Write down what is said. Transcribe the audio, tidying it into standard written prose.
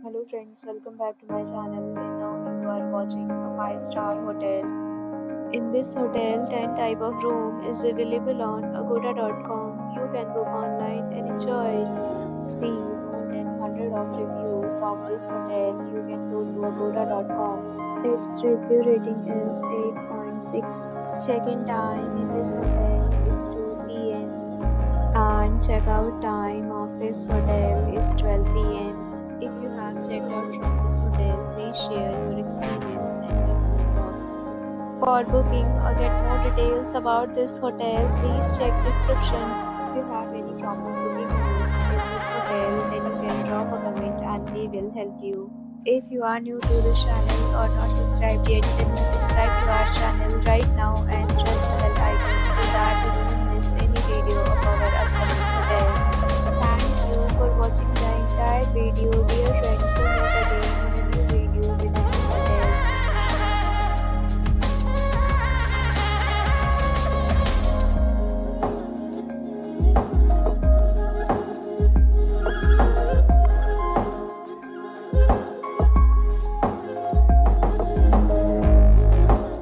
Hello friends, welcome back to my channel and now you are watching a 5-star hotel. In this hotel, 10 type of room is available on agoda.com. You can book online and enjoy it. See more than 100 of reviews of this hotel. You can go to agoda.com. Its review rating is 8.6. Check-in time in this hotel is 2 p.m. and checkout time of this hotel is 12 p.m. If you have checked out from this hotel, please share your experience in the comment box. For booking or get more details about this hotel, please check description. If you have any problem booking a room in this hotel, then you can drop a comment and we will help you. If you are new to this channel or not subscribed yet, then please subscribe to our channel right now and press the bell icon so that you don't miss any video of our upcoming hotel. Thank you for watching guys.